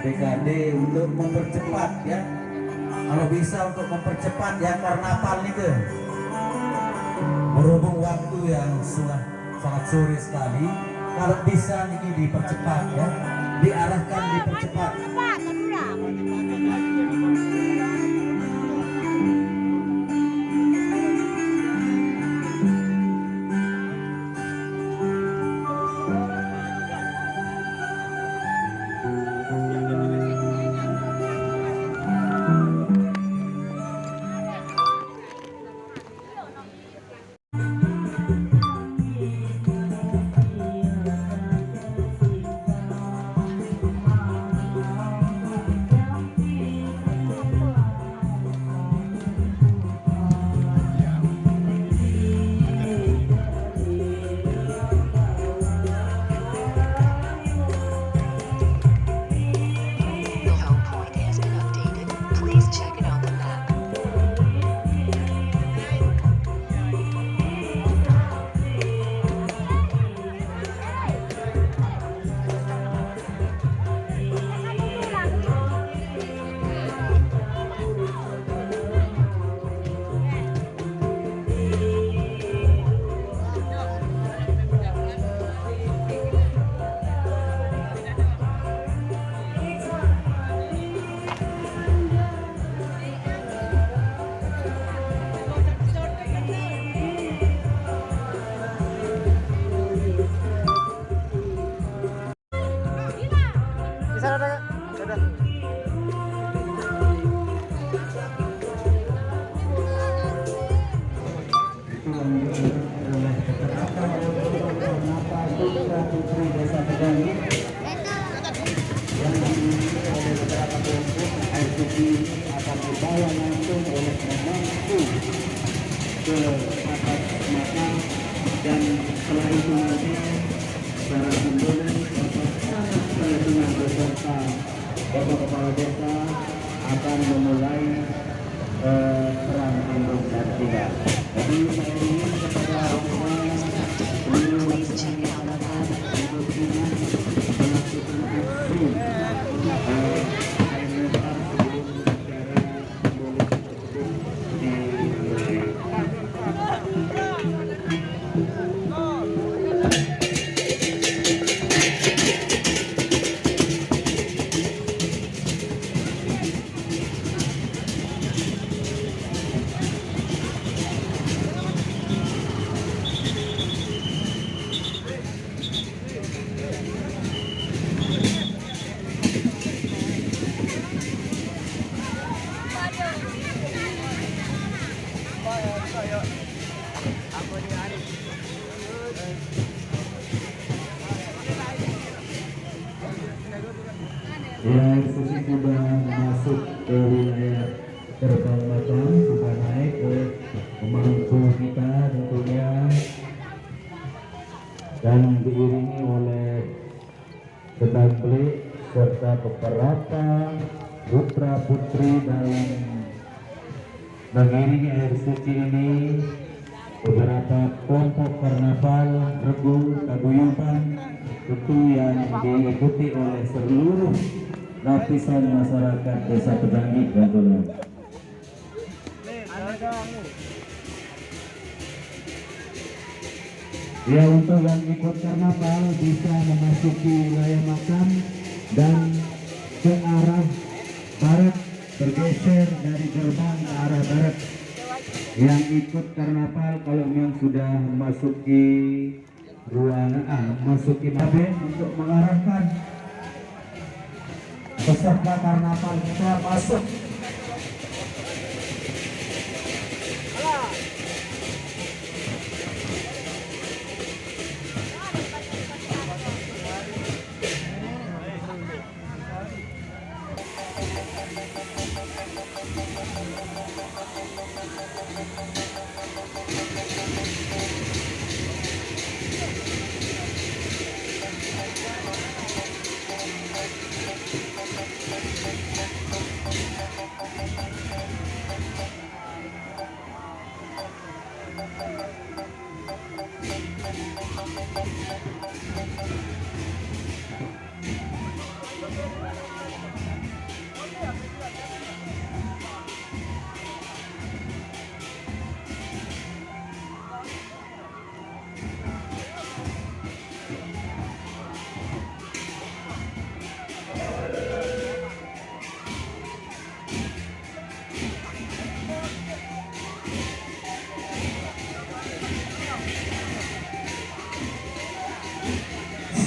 BKD untuk mempercepat ya, kalau bisa untuk mempercepat ya karnaval itu, berhubung waktu yang sudah sangat sore sekali, kalau bisa ini dipercepat ya, diarahkan dipercepat. Akan dibawa langsung oleh pemangku ke atas makam, dan setelah itu nanti secara simbolis Bapak Sangat beserta Bapak Kepala Desa akan memulai perang induk dan tiga. Jadi saya ingin kepada seluruh masyarakat untuk melakukan aksi yang sudah masuk ke wilayah gerbang makam, sudah naik ke pemangku kita tentunya, dan diiringi oleh sedangklik serta beberapa putra putri dalam mengiringi air suci ini, beberapa kelompok karnaval, regu, paguyuban, itu yang diikuti oleh seluruh lapisan masyarakat Desa Pedangi tentunya. Ya, untuk yang ikut karnaval bisa memasuki wilayah makam dan ke arah barat, bergeser dari gerbang ke arah barat. Yang ikut karnaval kalau memang sudah memasuki ruangan, masuki maben untuk mengarahkan peserta karnaval kita masuk.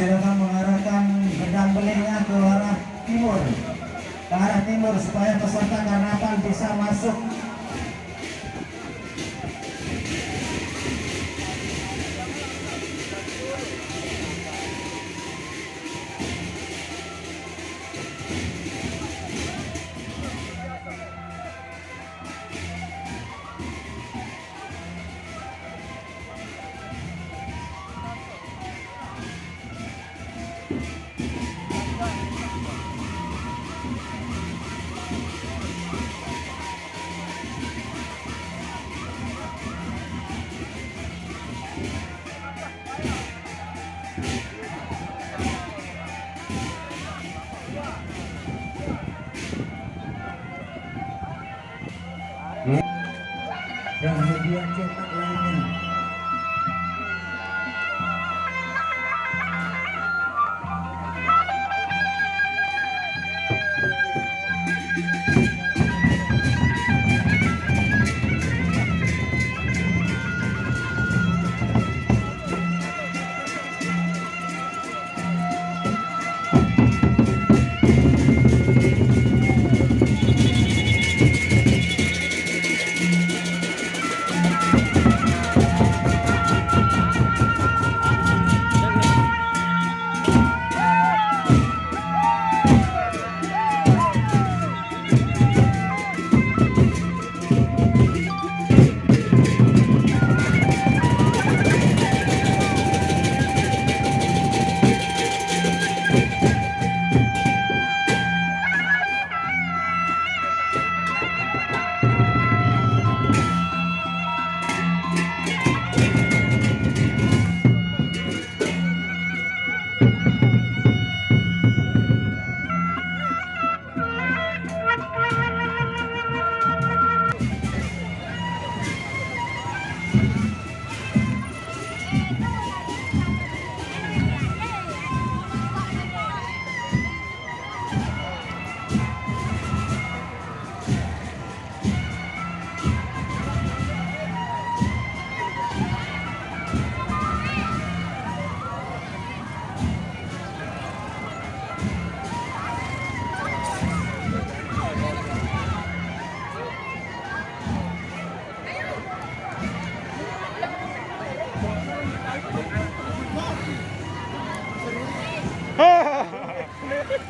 silakan mengarahkan pedang belingnya ke arah timur. Ke arah timur supaya peserta karnaval bisa masuk. Dan kemudian cetak lainnya.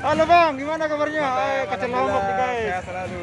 Halo bang, gimana kabarnya? Kacau lombok nih guys. Saya selalu.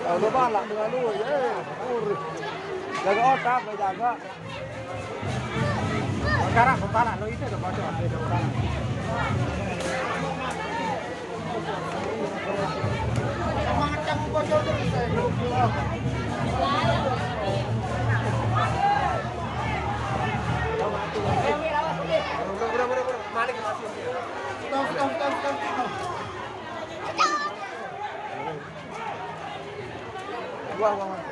Ở ban lại dengan lu ya. Jaga otak lo jaga. Sekarang kepala lo itu udah bocor, udah kepala. Macam bocor terus. Stop. Wah.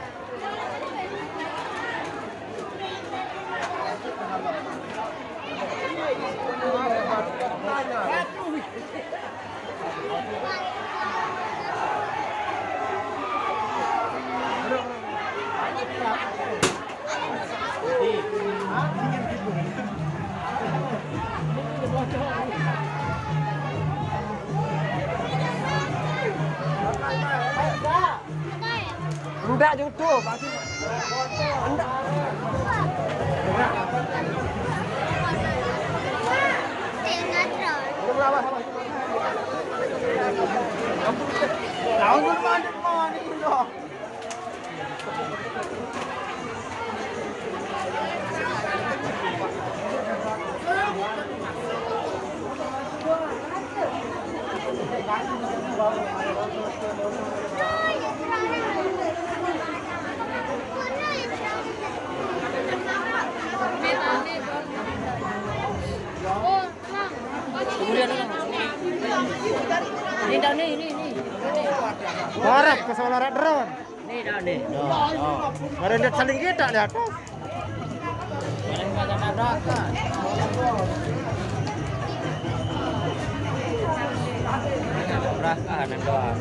Enggak YouTube, pasti. Enggak. Berapa? Tahu mana ini loh. Ini. Warap ke solar drone. Nih. Baru lihat saling kita lihat. Paling banyak tabrakan. Tabrakan doang.